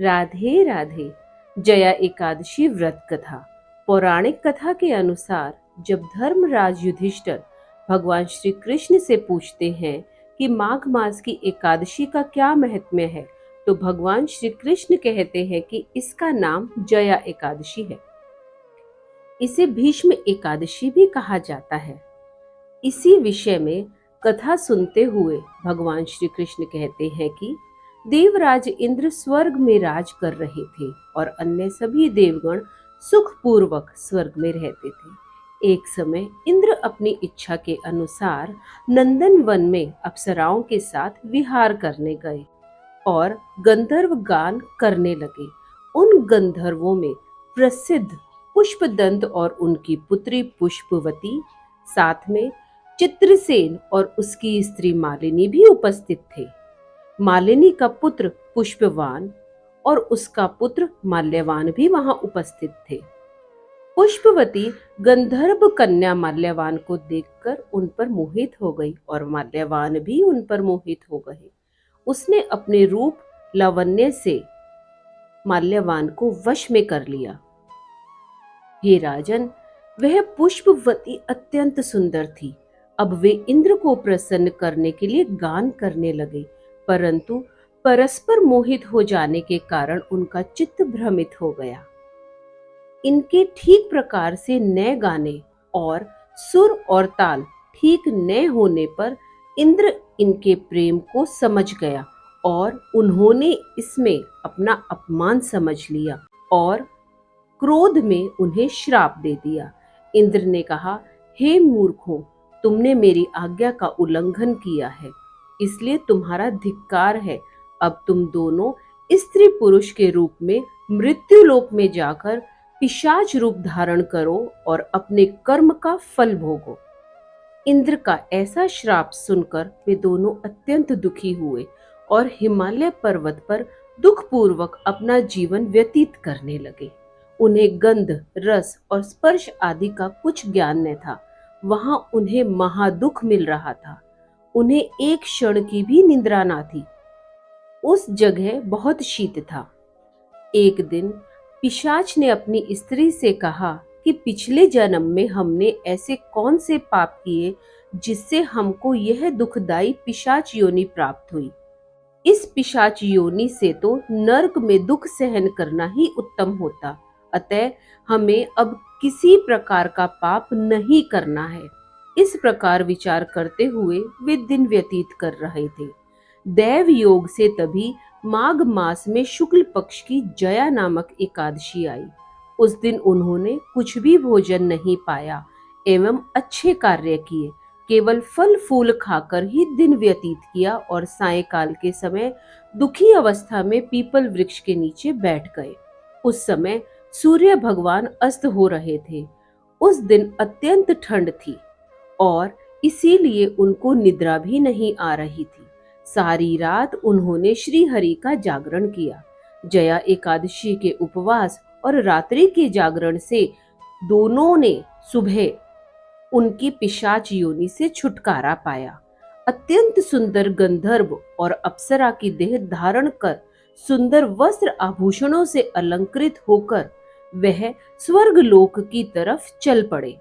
राधे राधे। जया एकादशी व्रत कथा। पौराणिक कथा के अनुसार जब धर्मराज युधिष्ठिर भगवान श्री कृष्ण से पूछते हैं कि माघ मास की एकादशी का क्या महत्म्य है, तो भगवान श्री कृष्ण कहते हैं कि इसका नाम जया एकादशी है। इसे भीष्म एकादशी भी कहा जाता है। इसी विषय में कथा सुनते हुए भगवान श्री कृष्ण कहते हैं कि देवराज इंद्र स्वर्ग में राज कर रहे थे और अन्य सभी देवगण सुखपूर्वक स्वर्ग में रहते थे। एक समय इंद्र अपनी इच्छा के अनुसार नंदन वन में अप्सराओं के साथ विहार करने गए और गंधर्व गान करने लगे। उन गंधर्वों में प्रसिद्ध पुष्पदंत और उनकी पुत्री पुष्पवती, साथ में चित्रसेन और उसकी स्त्री मालिनी भी उपस्थित थे। मालिनी का पुत्र पुष्पवान और उसका पुत्र माल्यवान भी वहां उपस्थित थे। पुष्पवती गंधर्व कन्या माल्यवान को देखकर उन पर मोहित हो गई और माल्यवान भी उन पर मोहित हो गए। उसने अपने रूप लावण्य से माल्यवान को वश में कर लिया। हे राजन, वह पुष्पवती अत्यंत सुंदर थी। अब वे इंद्र को प्रसन्न करने के लिए गान करने लगे, परंतु परस्पर मोहित हो जाने के कारण उनका चित्त भ्रमित हो गया। इनके ठीक प्रकार से न गाने और सुर और ताल ठीक न होने पर इंद्र इनके प्रेम को समझ गया और उन्होंने इसमें अपना अपमान समझ लिया और क्रोध में उन्हें श्राप दे दिया। इंद्र ने कहा, हे मूर्खों, तुमने मेरी आज्ञा का उल्लंघन किया है, इसलिए तुम्हारा धिक्कार है। अब तुम दोनों स्त्री पुरुष के रूप में मृत्युलोक में जाकर पिशाच रूप धारण करो और अपने कर्म का फल भोगो। इंद्र का ऐसा श्राप सुनकर वे दोनों अत्यंत दुखी हुए और हिमालय पर्वत पर दुखपूर्वक अपना जीवन व्यतीत करने लगे। उन्हें गंध, रस और स्पर्श आदि का कुछ ज्ञान न था। वहां उन्हें महादुख मिल रहा था। उन्हें एक क्षण की भी निद्रा न थी। उस जगह बहुत शीत था। एक दिन पिशाच ने अपनी स्त्री से कहा कि पिछले जन्म में हमने ऐसे कौन से पाप किए जिससे हमको यह दुखदाई पिशाच योनि प्राप्त हुई। इस पिशाच योनि से तो नरक में दुख सहन करना ही उत्तम होता, अतः हमें अब किसी प्रकार का पाप नहीं करना है। इस प्रकार विचार करते हुए वे दिन व्यतीत कर रहे थे। दैव योग से तभी माघ मास में शुक्ल पक्ष की जया नामक एकादशी आई। उस दिन उन्होंने कुछ भी भोजन नहीं पाया एवं अच्छे कार्य किए, केवल फल फूल खाकर ही दिन व्यतीत किया और सायंकाल के समय दुखी अवस्था में पीपल वृक्ष के नीचे बैठ गए। उस समय सूर्य भगवान अस्त हो रहे थे। उस दिन अत्यंत ठंड थी और इसीलिए उनको निद्रा भी नहीं आ रही थी। सारी रात उन्होंने श्री हरि का जागरण किया। जया एकादशी के उपवास और रात्रि के जागरण से दोनों ने सुबह उनकी पिशाच योनि से छुटकारा पाया। अत्यंत सुंदर गंधर्व और अप्सरा की देह धारण कर सुंदर वस्त्र आभूषणों से अलंकृत होकर वह स्वर्ग लोक की तरफ चल पड़े।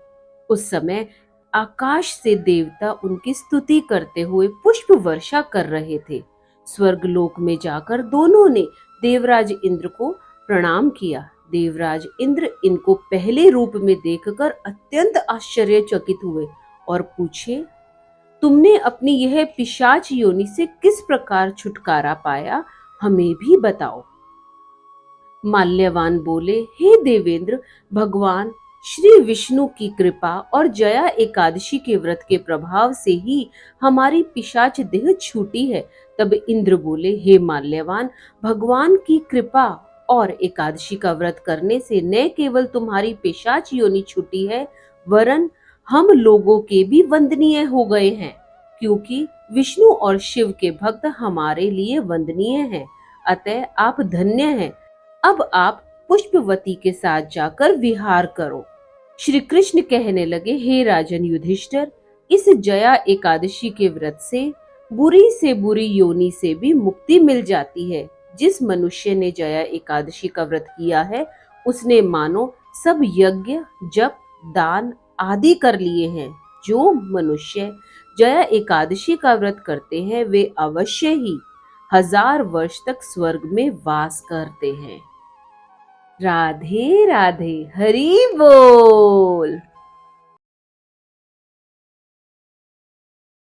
उस समय आकाश से देवता उनकी स्तुति करते हुए पुष्प वर्षा कर रहे थे। स्वर्ग लोक में जाकर दोनों ने देवराज इंद्र को प्रणाम किया। देवराज इंद्र इनको पहले रूप में देखकर अत्यंत आश्चर्यचकित हुए और पूछे, तुमने अपनी यह पिशाच योनि से किस प्रकार छुटकारा पाया, हमें भी बताओ। माल्यवान बोले, हे देवेंद्र, भगवान श्री विष्णु की कृपा और जया एकादशी के व्रत के प्रभाव से ही हमारी पिशाच देह छूटी है। तब इंद्र बोले, हे माल्यवान, भगवान की कृपा और एकादशी का व्रत करने से न केवल तुम्हारी पिशाच योनि छूटी है, वरन हम लोगों के भी वंदनीय हो गए हैं, क्योंकि विष्णु और शिव के भक्त हमारे लिए वंदनीय हैं। अतः आप धन्य हैं। अब आप पुष्पवती के साथ जाकर विहार करो। श्री कृष्ण कहने लगे, हे राजन युधिष्ठिर, इस जया एकादशी के व्रत से बुरी योनि से भी मुक्ति मिल जाती है। जिस मनुष्य ने जया एकादशी का व्रत किया है उसने मानो सब यज्ञ जप दान आदि कर लिए हैं। जो मनुष्य जया एकादशी का व्रत करते हैं वे अवश्य ही 1000 वर्ष तक स्वर्ग में वास करते हैं। राधे राधे, हरि बोल।